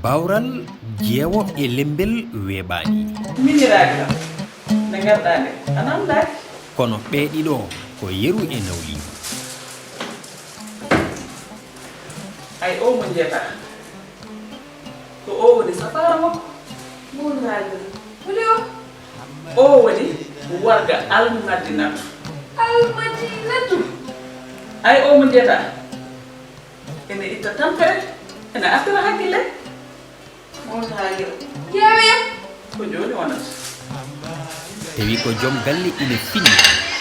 bawral jeewo e lembel weeɓaani miñiraaki lam nde ngarɗaa nde an anndaaki kono ɓeeɗiɗo ko yeru e nawli ay o mo jeetaa ko o woni safaara makko muunaaji woni o woni warga almadinatu ay o mo jeetaa ene itta tampere ene artira hakkille muunaaji yeewiya ko jooni wonata tawi ko joom galle ina finni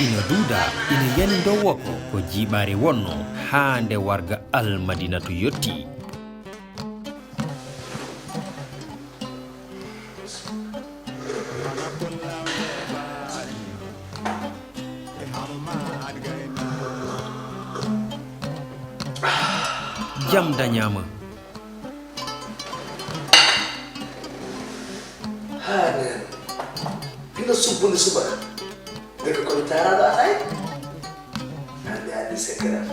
ina duuda ina yani dowo ko jiiɓaare wonno haa nde warga almadinatu yotti jam dañaama Pino subbundi suba ngeke komi taraɗo atay hande adi secret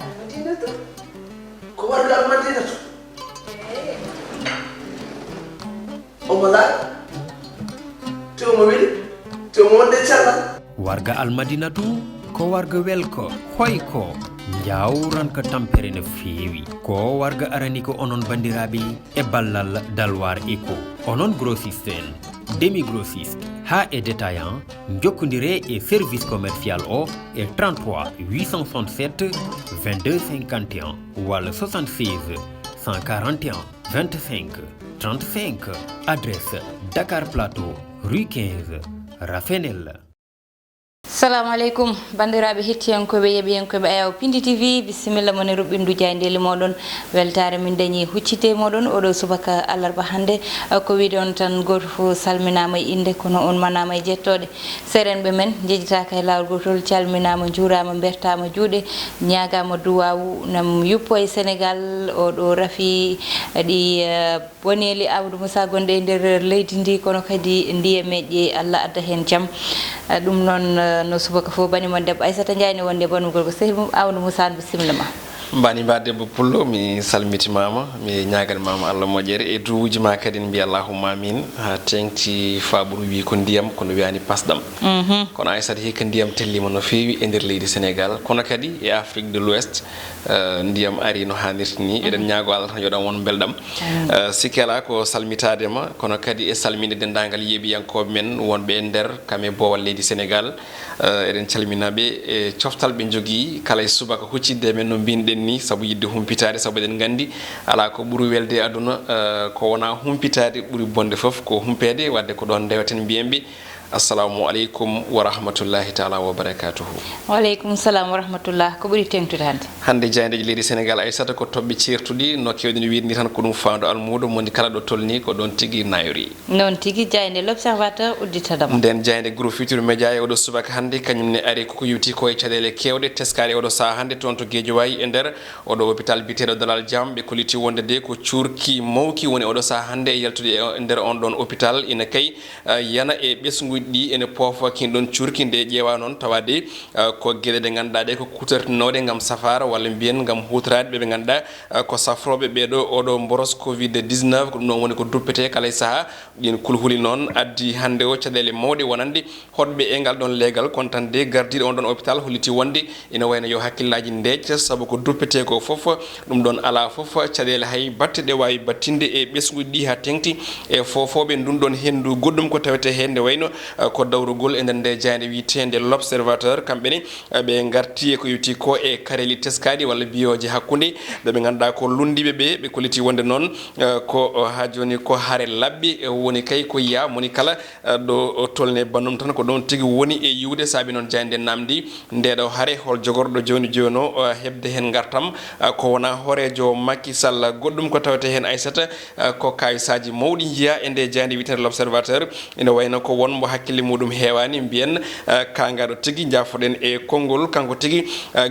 almadinatu ko warga almadinatu omo laaɗ te omo weɗi te omo wonde cellal warga almadinatu ko warga welko hoyko jawranka tampere no feewi ko warga arani ko onon bandiraɓe e ballal dalwar eco onon grossiste en demi grossiste ha e détaillant jokkodire e service commercial o e 33 867 22 51 walla 76 141 25 35 adresse Dakar Plateau rue 15 Rafenel. Assalamu alaikum bandiraɓe hettiyankoɓe yeɓiyankoɓe ayaw Piindi TV bisimilla mon e ruɓɓindu jayndeli moɗon weltare min dañi huccite moɗon oɗo subaka alarba hande ko wiide on tan goto fo salminama e inde kono on manama e jettoɗe serenɓe men jejjitaka e lawol gotol calminama juurama bertama juuɗe ñagama duwawu nam yuppo e Sénégal oɗo rafi ɗi boneli Amadou Moussa gonɗe e nder leydi ndi kono kadi ndiye meƴƴe Allah adda hen jaam ɗum noon no subaka fo banimon debbo Aissata Ndiaye ne wonde bonugol ko sehil mum Amadou Moussa bisimilla ma mbani mba debbo pullo mi salmitimama mi ñaganimama Allah moƴƴere e duuji ma kadi mbiya allahumma amin ha tengti faɓuru wi ko ndiyam kono wiyani pasɗam kono Aissata hikka ndiyam tellima no fewi e nder leydi Sénégal kono kadi e Afrique de l'Ouest ndiyam ari no hannirta ni eɗen ñaago Allah tan yoɗan won belɗam sikki ala ko salmitadema kono kadi e salminde dendagal yeeɓiyankoɓe men wonɓe e nder kam e boowal leydi Sénégal eɗen calminaɓe e coftal ɓe jogui kala e subaka huccidde men no mbinoɗen ni saabu yidde humpitade saabu eɗen gandi ala ko ɓuuri welde aduna ko wona humpitade ɓuuri bonde foof ko humpede wadde ko ɗon ndewten mbiyemɓe assalamu aleykum wa rahmatullahi taala wa barakatuhu. Waleykum salam wa rahmatullah ko ɓuuri tengtude hande jayndeji leydi Sénégal Aissata ko toɓɓe certuɗi no kewɗen wiidni tan ko ɗum faando almudo moni kala ɗo tolni ko ɗon tigui nayori noon tigui jaynde l'observateur udditadama nden jaynde groupe Futurs Médias e oɗo subaka hande kañumne ari koko yewti ko e caɗele kewɗe teskari oɗo saaha hande toon to Guédiawaye e nder oɗo hôpital biteɗo Dalal Jam ɓe koliti wonde de ko cuurki mawki woni oɗo saaha hande e yaltude e nder on ɗon hôpital ina kay yana e ɓesguji ɗi ene poofa kin ɗon curki nde ƴeewa noon tawade ko gueɗe ɗe ganduɗa ɗe ko kutortinoɗe gam safara walla mbiyen gam hutorade ɓeɓe ganduɗa ko safroɓe ɓeɗo oɗo boros covid 19 ko ɗum ɗon woni ko duppete kala e saaha ɗin kulhuli noon addi hande o caɗele mawɗe wonande hoɗɓe e ngal ɗon leegal kono tan de gardiɗo on ɗon hôpital holliti wonde ina wayno yo hakkillaji ndecca saabu ko duppete ko foof ɗum ɗon ala foof caɗele hay batte ɗe wawi battinde e ɓesguji ɗi ha tengti e fofoɓe ndun ɗon hendu goɗɗum ko tawete hen nde wayno ko dawrugol e nder nde jayde witende l'observateur kamɓe ne ɓe garti e ko yewti ko e kareli teskadi walla biyoje hakkude ɓeɓe ganduɗa ko lundiɓe ɓe koliti wonde noon ko ha joni ko haare labɓe woni kay ko yiya moni kala ɗo tolne bandum tan ko ɗon tigui woni e yiwde saabi noon jayde namdi ndeɗo haare hol jogorɗo joni joni o hebde hen gartam ko wona horejo Macky Sall goɗɗum ko tawete hen Aissata ko kayisaji mawɗi jiiya e nde jayde witende l'observateur ina wayno ko wonmo hakkille muɗum heewani mbiyen kangaɗo tigui jafoɗen e konngol kanko tigui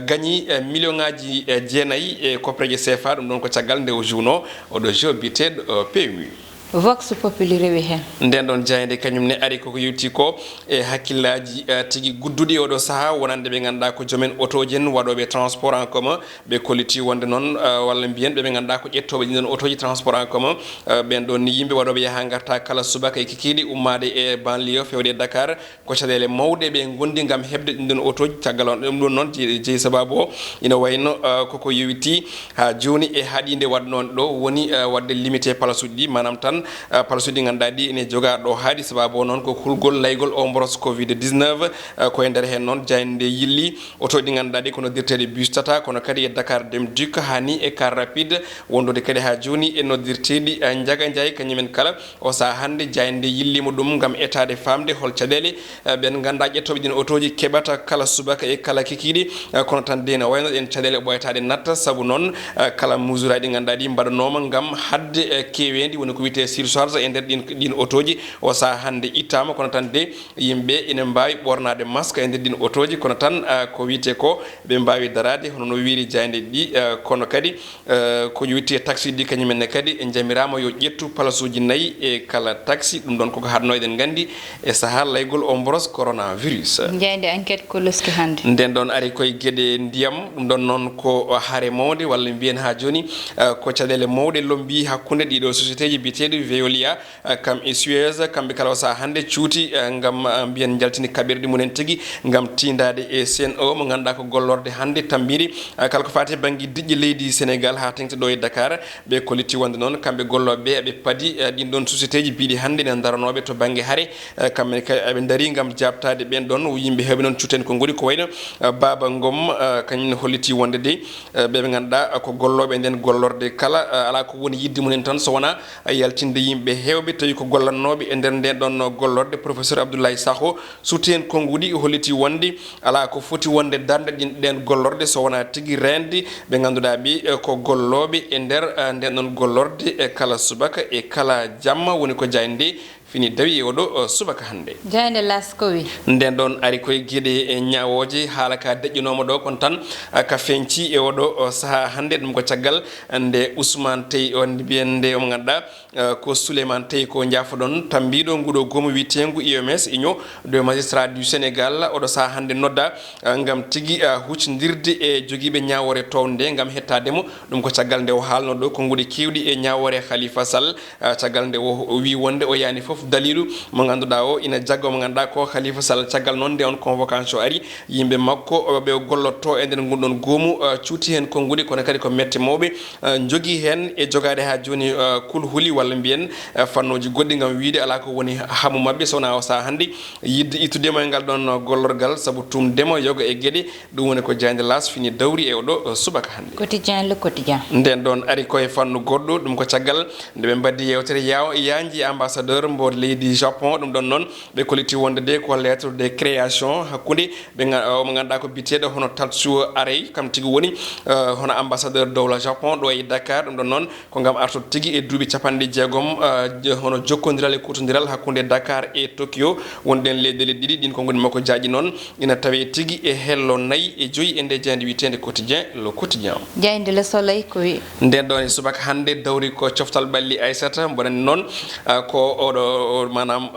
gagni million ngaji jeenayyi e koppeje CFA ɗum ɗon ko caggal nde o juuno oɗo jeu biteɗo PMU vox populi rewi hen nden ɗon jayde kañum ne ari koko yewti ko e hakkillaji tigi gudduɗi oɗo saaha wonande ɓe ganduɗa ko joomen autoji en waɗoɓe transport en commun ɓe kolliti wonde noon walla mbiyen ɓe ganduɗa ko ƴettoɓe ɗin ɗon autoji transport en commun ɓen ɗon ni yimɓe waɗoɓe yaaha garta kala subaka e kikiɗi ummade e banlieue fewde e Dakar ko caɗele mawɗe ɓe gondi gam hebde ɗin ɗon autoji caggal on ɗum ɗon noon jeeyi sababu o ina wayno koko yewiti ha joni e haaɗide wadde noon ɗo woni wadde limité place uji ɗi manam tan place uji ɗi ganduɗa ɗi ene joga ɗo haaɗi sababu o noon ko hulgol laygol o mboros covid 19 koye nder hen noon jayde yilli auto ɗi ganduɗa ɗi kono dirteɗe bus tata kono kadi e Dakar Dem Dikk hani e car rapide wondude kadi ha joni e noddirteɗi Ndiaga Ndiaye kañumen kala o sa hande jayde yillima ɗum gam etade famde hol caɗele ɓen ganduɗa ƴettoɓe ɗin autoji keɓata kala subaka e kala kikiɗi kono tan de no wayno ɗen caɗele ɓoyatade natta saabu noon kala mesure aji ɗi ganduɗa ɗi mbaɗanoma gam hadde kewendi woni ko wiyete surcharge e nder ɗin autoji o sa hande ittama kono tan de yimɓe ina mbawi ɓornade masque e nder ɗin autoji kono tan ko wiyete ko ɓe mbawi darade hono no wiiri jayde ɗi kono kadi ko wiite taxi ɗi kañumenne kadi e jamirama yo ƴettu place uji 4 e kala taxi ɗum ɗon koko hadno eɗen gandi e saaha laygol o mboros coronavirus jayde enquête ko leski hande nden ɗon ari koye gueɗe ndiyam ɗum ɗon noon ko haare mawde walla mbiyen ha joni ko caɗele mawɗe lombi hakkude ɗiɗo société ji biteɗo Veolia kam e Suez kamɓe kala o saaha hande cuuti gam mbiyen jaltini kaɓirɗe mumen tigui gam tindade e CNO mo ganduɗa ko gollorde hande tambiri kala ko fati banggue diƴƴe leydi Sénégal ha tengti ɗo e Dakar ɓe kollitti wonde noon kamɓe golloɓeɓe eɓe paadi ɗin ɗon société ji biɗi hande ne daranoɓe to banggue haare kamɓe eɓe daari gam jabtade ɓen ɗon yimɓe heeɓe noon cuuten ko goni ko wayno Baba Ngom kañumne holliti wonde de ɓeɓe ganduɗa ko golloɓe nden gollorde kala ala ko woni yidde mumen tan so wona yaltinde yimɓe hewɓe tawi ko gollannoɓe e nder nden ɗon gollorde professeur Abdoulaye Sakho suti hen konngudi holliti wonde ala ko foti wonde darde ɗen gollorde so wona tigui rende ɓe ganduɗa ɓe ko golloɓe e nder nden ɗon gollorde e kala subaka e kala jamma woni ko jayde fini dawi e oɗo subaka hande jayde lasko wi nden ɗon ari koye gueɗe e ñawoje haala ka deƴƴinoma ɗo kon tan ka feñci e oɗo saaha hande ɗum ko caggal nde Ousmane Tey on mbiyande omo ganduɗa ko Souleymane Tey ko jaafoɗon tambiɗo nguɗo gomo witengu UMS union de magistrat du Sénégal oɗo saaha hande nodda gam tigui huccodirde e joguiɓe ñawore towde gam hettademo ɗum ko caggal nde o haalno ɗo ko nguɗe kewɗi e ñawore Khalifa Sall caggal nde o wi wonde o yani foof dalilu mo ganduɗa o ina jagga mo ganduɗa ko Khalifa Sall caggal noon nde on convocation ari yimɓe makko ɓe gollotto e nder gonɗon goomu cuuti hen konngudi kono kadi ko mette mawɓe jogui hen e jogade ha joni kulhuli walla mbiyen fannoji goɗɗi gam wiide ala ko woni haamu mabɓe sowona o saaha hande yidde ittudemo e ngal ɗon gollorgal saabu tumdemo yoga e gueɗe ɗum woni ko jayde las fini dawri e oɗo subaka hande quotidien le quotidien nden ɗon ari koye fannu goɗɗo ɗum ko caggal nde ɓe mbaddi yewtere yanji ambassadeur mbo leydi Japon ɗum ɗon noon ɓe kolliti wonde de ko lettre de création hakkude ɓe mo ganduɗa ko biteɗo hono Tatsuo Arei kam tigui woni hono ambassadeur dowla Japon ɗo e Dakar ɗum ɗon noon ko gam artot tigui e duuɓi 60 hono jokkodiral e kutodiral hakkude Dakar e Tokyo wonɗen leyɗele ɗiɗi ɗin ko goni makko jaaƴi noon ina tawe tigui e hello 4 e 5 e nde jayde witende quotidien le quotidien jayde le soleil ko wi nden ɗon e subaka hande dawri ko coftal balli Aissata bonani noon ko oɗo manam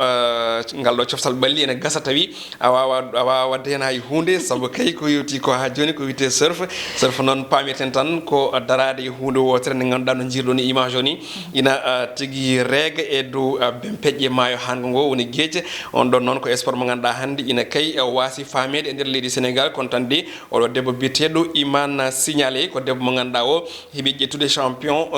ngal ɗo coftal balli ene gasa tawi a wawa wadde hen hay hunde saabu kay ko yewti ko ha joni ko wiyete surf noon pamirten tan ko darade e hunde wotere nde ganduɗa no jirɗon image o ni ina tigui reega e dow bempeƴƴe maayo hango ngo woni gueƴe on ɗon noon ko sport mo ganduɗa hande ina kay wasi famede e nder leydi Sénégal kono tan de oɗo debbo biteɗo Imane Signalé ko debbo mo ganduɗa o heeɓi ƴettude champion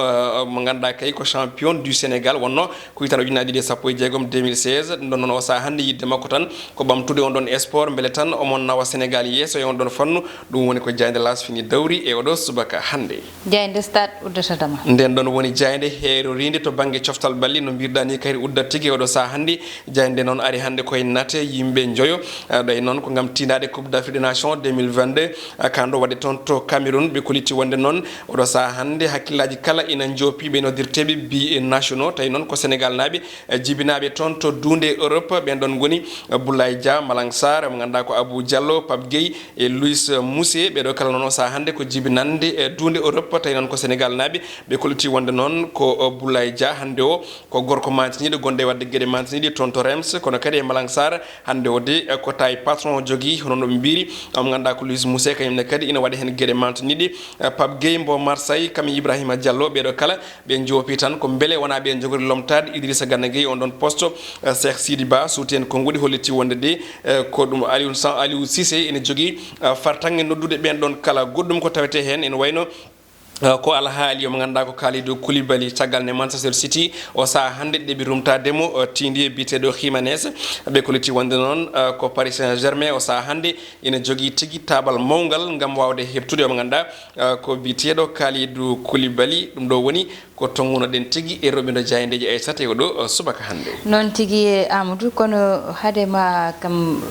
mo ganduɗa kay ko champion du Sénégal wonno ko witan ujunnaje ɗiɗi 16 2016 ɗum ɗon noon o saaha hande yidde makko tan ko ɓamtude on ɗon sport beele tan omon nawa Sénégal yesso e on ɗon fannu ɗum woni ko jayde las fini dawri e oɗo subaka hande jayde stade uddatadama nden ɗon woni jayde heerorinde to banggue coftal balli no mbirɗa ni kadi uddat tigui oɗo saaha hande jayde noon ari hande koye nate yimɓe joyo ɗay noon ko gam tindade coupe d'Afrique des nations 2022 kanɗo waɗe toon to Cameroun ɓe koliti wonde noon oɗo saaha hande hakkillaji kala ina joopi ɓe noddirteɓe bi nationaux tawi noon ko Sénégal naaɓe jibi jibinaɓe toon to dunde Europe ɓen ɗon goni Boulaye Dia Malang Sarr mo ganduɗa ko Abou Diallo Pape Gueye e Louis Moussé ɓeɗo kala noon sa hande ko jibinande e dunde Europe tawi noon ko Sénégal naaɓe ɓe koliti wonde noon ko Boulaye Dia hande o ko gorko mantiniɗo gonde wadde gueɗe mantiniɗe toon to Rems kono kadi e Malang Sarr hande o de ko tawi patron jogui hono no ɓe mbiri mo ganduɗa ko Louis Moussé kañumne kadi ina waɗa hen gueɗe mantiniɗe Pape Gueye mbo Marseille kam Ibrahima Diallo ɓeɗo kala ɓe joopi tan ko beele wona ɓe jogori lomtade Idrissa Gana Gueye on ɗon poste Cheikh Sidi Ba suuti en konngudi holliti wonde de ko ɗum Aliou Cissé ene jogui fartange noddude ɓen ɗon kala goɗɗum ko tawete hen ene wayno ko alhaali yo mo ganduɗa ko Kalidou Koulibaly caggal ne Manchester City o sa hande ɗeɓi rumtademo tindi biteɗo Jimenez ɓe koliti wonde noon ko Paris Saint-Germain o sa hande ene jogui tigui tabal mawgal gam wawde hebtude o mo ganduɗa ko biteɗo Kalidou Koulibaly ɗum ɗo woni ko tongunoɗen tigui e roɓindo jayendeji Aissata e oɗo subaka hande noon tigui e Amadou kono hadema kam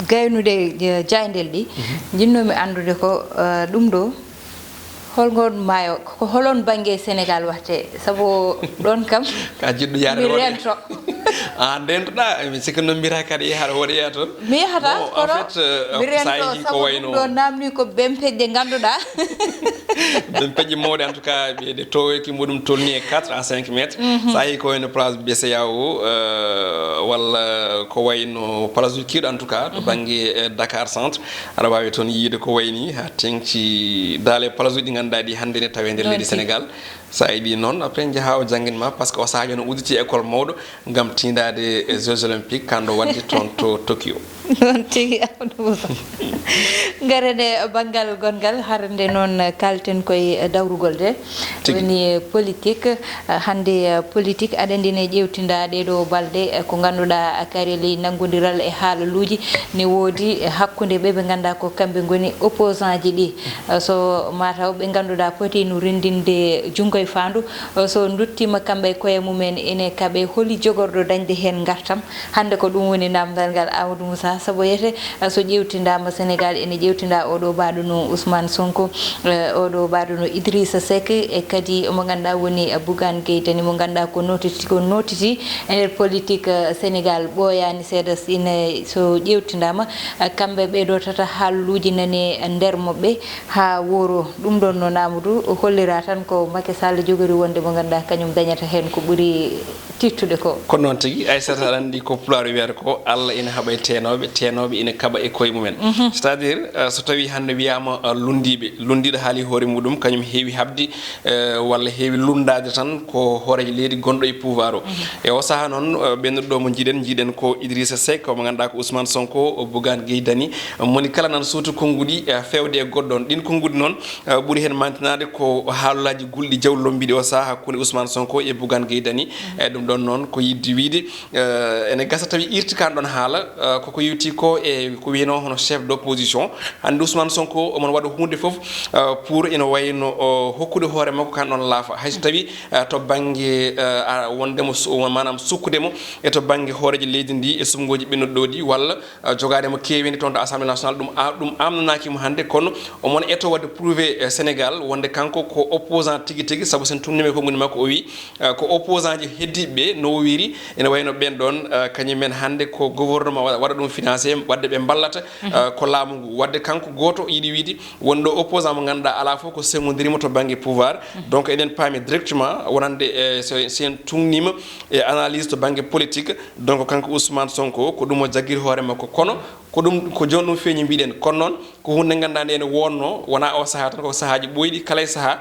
gaynude jayndel ɗi jinnomi andude ko ɗum ɗo holgon maayo ko holon banggue Sénégal watte sabu ɗon kam ka jiɗɗo yaade rento dentoɗa mi sikki noon mbiyata kadi haɗa woɗa yeeya toon mi yahata kono mi rento ko wayno ɗo namni ko bempeƴƴe ganduɗa bempeƴƴe mawɗe en tout cas ɓeɗe towoki muɗum tolni e 4 à 5 métres sa yeehi ko wayno place BCA o walla ko wayno place kiɗo en tout cas to banggue Dakar centre aɗa wawi toon yiide ko wayni ha tengti daale place uji ɗi ganduɗa ɗi hande ne tawe nder leydi Sénégal sa yiiɗi noon après jaaha o jangguinma par ce que o sahaji no udditi école mawɗo gam tindade Jeux olympiques kando wadde toon to Tokyo noon tigui Amadou garene banggal gongal harande noon kalten koye dawrugol de woni politique hande politique aɗa ndine ƴewtinda ɗeɗo balɗe ko ganduɗa kareli nanggodiral e haalaluji ne woodi hakkude ɓe ganduɗa ko kamɓe goni opposant ji ɗi so mataw ɓe ganduɗa poti no rendinde junggo e fandu so duttima kamɓe koye mumen ene kaɓe holi jogorɗo dañde hen gartam hande ko ɗum woni namdal ngal Amadou Moussa saabu yete so ƴewtindama Sénégal ene ƴewtinda oɗo mbaɗo no Ousmane Sonko oɗo mbaɗo no Idrissa Seck e kadi mo ganduɗa woni Bougane Gueye Dany mo ganduɗa ko notiti e nder politique Sénégal ɓooyani seeɗa ine so ƴewtindama kamɓe ɓeɗo tata haaluji nani nder mabɓe ha woro ɗum ɗon noon Amadou hollira tan ko Macky Sall jogori wonde mo ganduɗa kañum dañata hen ko ɓuuri tittude ko noon tigui Aissata aɗa andi ko pulaar wiyata ko Allah ina haaɓa tenoɓe ina kaɓa e koye mumen c'est à dire so tawi hande wiyama lundiɗo haali hoore muɗum kañum heewi habde walla heewi lundade tan ko hoorejo leydi gonɗo e pouvoir o e o saaha noon ɓennuɗo mo jiiɗen ko Idrissa Seck mo ganduɗa ko Ousmane Sonko Bougane Gueye Dany moni kala nan suutu konngudi fewde e goɗɗon ɗin konngudi noon ɓuuri hen mantinade ko haalulaji gulɗi jawɗi lombiɗi o saaha hakkude Ousmane Sonko e Bougane Gueye Dany e ɗum ɗon noon ko yidde wiide ene gasa tawi irti kan ɗon haala koko yewti ko e ko wiyeno hono chef d' opposition hande Ousmane Sonko omon waɗa hunde foof pour ina wayno hokkude hoore makko kan ɗon laafa hayso tawi to banggue wondemo manam sukkudemo e to banggue hoorejo leydi ndi e sumgoji ɓennuɗo ɗi walla jogademo kewinde toon to assemblée nationale ɗum amnanakimo hande kono omon eto wadde prouvé Sénégal wonde kanko ko opposant tigui saabu sen tumnima ko ngoni makko o wi ko opposant ji heddiɓe no wiri ene wayno ɓen ɗon kañumen hande ko gouvernement waɗa ɗum financé wadde ɓe ballata ko laamu ngu wadde kanko goto yiiɗi wiide wonɗo opposant mo ganduɗa ala fof ko semodirima to banggue pouvoir donc eɗen paami directement wonande sen tungnima e analyse to banggue politique donc kanko Ousmane Sonko ko ɗum o jagguiri hoore makko kono ko ɗum ko joni ɗum feeñi mbiɗen kono noon ko hunde ganduɗa nde ene wonno wona o saaha tan ko saahaji ɓoyɗi kala e saaha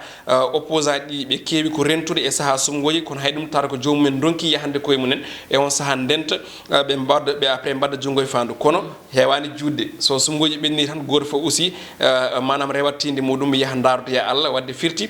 opposant ɗi ɓe keewi ko rentude e saaha sumgoji kono hay ɗum tata ko jomumen donki yahande koye mumen e on saaha ndenta ɓe après mbadda junggo e fandu kono hewani judde so sumgoji ɓenni tan goto fof aussi manam rewat tinde muɗum yaaha darotoya Allah wadde firti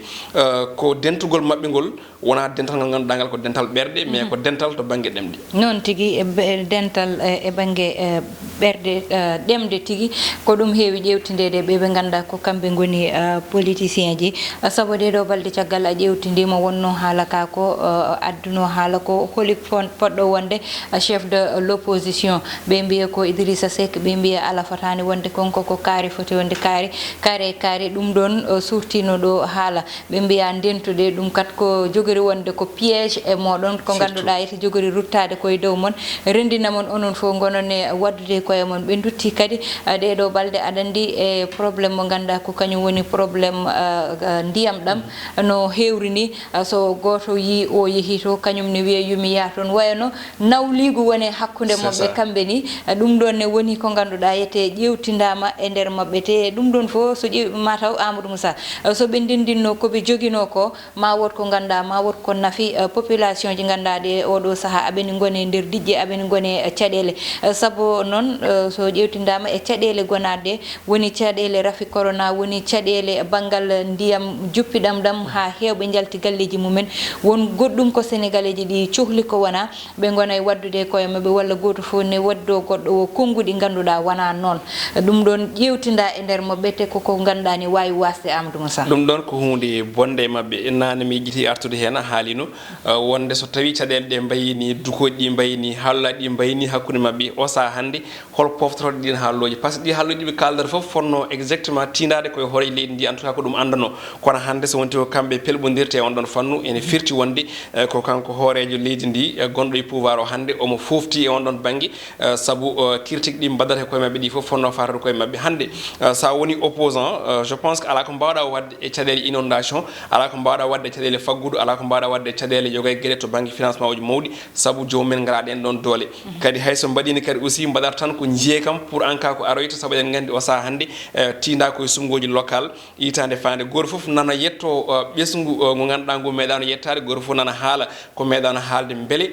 ko dentugol mabɓe ngol wona dental ngal ganduɗa ngal ko dental ɓerɗe mais ko dental to banggue ɗemɗe noon tigui dental e banggue ɓerde ɗemde tigi ko ɗum heewi ƴewtindede ɓe ɓe ganda ko kamɓe goni politicien ji saabu ɗe ɗo balɗe caggal a ƴewtindima wonno haala ka ko adduno haala ko holi poɗɗo wonde chef de l'opposition ɓe mbiya ko Idrissa Seck ɓe mbiya ala fotani wonde konko ko kaari foti wonde kaari ɗum ɗon surtino ɗo haala ɓe mbiya ndentude ɗum kat ko jogori wonde ko piége e moɗon ko ganduɗa yete jogori ruttade koye dow mon rendina mon onon fof gonon e waddude koye mon ɓe dutti kadi ɗeɗo balɗe aɗa andi e probléme mo ganduɗa ko kañum woni probléme ndiyam ɗam no hewrini so goto yi o yeehi to kañum ne wiya yumi yaa toon wayno nawligu woni hakkude mabɓe kamɓe ni ɗum ɗon ne woni ko ganduɗa yete ƴewtindama e nder mabɓe te ɗum ɗon fof so ƴeewi mataw Amadou Moussa so ɓe ndendinno koɓe joguino ko ma wot ko ganduɗa ma wot ko nafi population ji ganduɗa ɗe oɗo saaha aɓeni gone nder dijƴe aɓeni gone caɗele saabu noon so ƴewtindama e caɗele gonaɗe woni caɗele rafi corona woni caɗele banggal ndiyam juppiɗam ɗam ha hewɓe jalti galleji mumen won goɗɗum ko sénégalais ji ɗi cohli ko wona ɓe gona e waddude koye mabɓe walla goto fof ne waddo goɗɗo o konnguɗi ganduɗa wona noon ɗum ɗon ƴewtinda e nder mabɓe te koko ganduɗa ni wawi wasde Amadou Moussa ɗum ɗon ko hunde bonde e mabɓe nane mi jiiti artude hen a haalino wonde so tawi caɗele ɗe mbayini dukoji ɗi mbayini haalullaji ɗi mbayini hakkude mabɓe o saaha hande hol poftotoɗe ɗin haalloji par ce que ɗi haalloji ɗiɓe kaldata foof fonno exactement tindade koye hoore leydi ndi en tout cas ko ɗum andano kono hande so wonti ko kamɓe pelɓodirte on ɗon fannu ene firti wonde ko kanko hoorejo leydi ndi gonɗo e pouvoir o hande omo fofti e on ɗon banggue saabu critique ɗi mbaddata e koye mabɓe ɗi foof fonno fatata koye mabɓe hande sa woni opposant je pense que ala ko mbawɗa wadde e caɗele inondation ala ko mbawɗa wadde e caɗele faggudu ala ko mbawɗa wadde e caɗele yoga e gueɗe to banggue financement uji mawɗi saabu jomumen garaɗen ɗon doole kadi hayso mbaɗino kadi aussi mbaɗata tan ko jiiye kam pour en cas ko aroyta saabu eɗen gandi o saaha hande tinda koye sumgoji local yitande fande goto foof nana yetto ɓesgu ngo ganduɗa ngu meeɗano yettade goto foof nana haala ko meeɗano haalde beele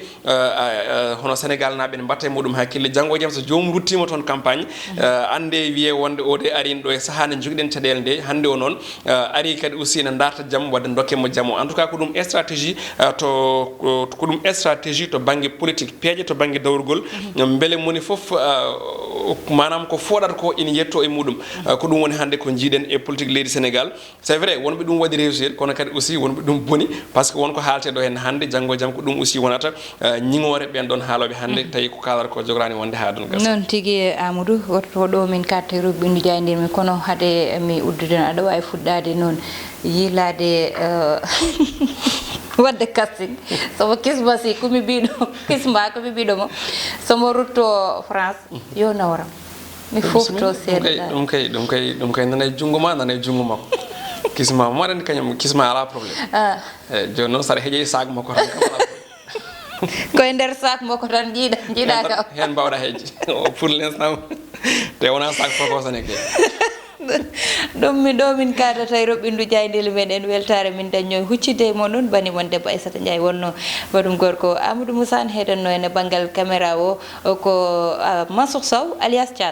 hono Sénégal naɓe ne mbatta e muɗum hakkille janggo e jaam so jomum ruttima toon campagne ande wiye wonde ode arino ɗo e saaha nde joguiɗen caɗele nde hande o noon ari kadi aussi ne darta jaam wadde dokkemo jaam o en tout cas ko ɗum stratégie ko ɗum stratégie to banggue politique peeje to banggue dawrugol beele moni foof manam ko foɗata ko ina yetto e muɗum ko ɗum woni hande ko jiiɗen e politique leydi Sénégal c'est vrai wonɓe ɗum waɗi réussir kono kadi aussi wonɓe ɗum boni par ce que wonko haalteɗo hen hande janggo e jaam ko ɗum aussi wonata ñiŋore ɓen ɗon haaloɓe hande tawi ko kalata ko jograni wonde ha ɗum gasa noon tigui Amadou woto ɗo min katte ruɓɓindu jaydirmi kono haade mi uddude aɗa wawi fuɗɗade noon yilade wadde casting somo kisma si komi mbiɗo kisma komi mbiɗomo somo rutto France yo nawram mi fofto seeɗa ɗum kay nana e junggo ma nana e junggo makko kisma mo waɗani kañum kisma ala probléme eyyi joni noon saɗa heeƴe sac makko tan kam ala probléme koye nder sac makko tan jiiɗa kam hen mbawɗa heeƴe pour l'instant te wona sac prokosane ke ɗum min kadata e roɓɓindu jaydeli meɗen weltare min dañño huccide e moɗon bani mon debbo Aissata Ndiaye wonno baɗum gorko Amadou Moussa heeɗanno en e banggal caméra o ko Mansour Sow alias Thiat